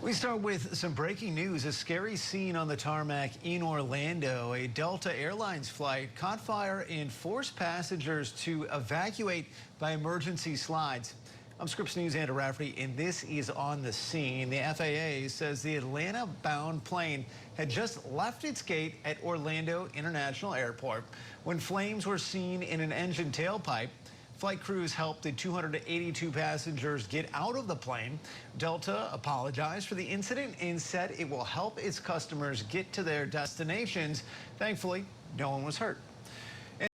We start with some breaking news. A scary scene on the tarmac in Orlando. A Delta Airlines flight caught fire and forced passengers to evacuate by emergency slides. I'm Scripps News' Andrew Rafferty, and this is on the scene. The FAA says the Atlanta-bound plane had just left its gate at Orlando International Airport when flames were seen in an engine tailpipe. Flight crews helped the 282 passengers get out of the plane. Delta apologized for the incident and said it will help its customers get to their destinations. Thankfully, no one was hurt.